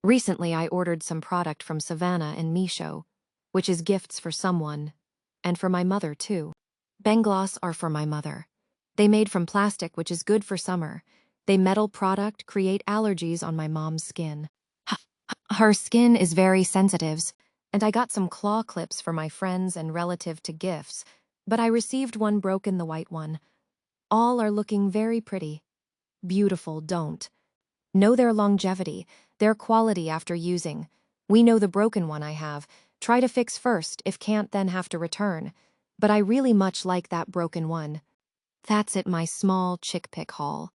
Recently, I ordered some product from Savannah and Misho, which is gifts for someone, and for my mother too. Bengloss are for my mother. They made from plastic, which is good for summer. They metal product create allergies on my mom's skin. Her skin is very sensitive, and I got some claw clips for my friends and relative to gifts, but I received one broken, the white one. All are looking very pretty. Beautiful, don't. Know their longevity, their quality after using. We know the broken one I have. Try to fix first, if can't then have to return. But I really much like that broken one. That's it, my small chick pick haul.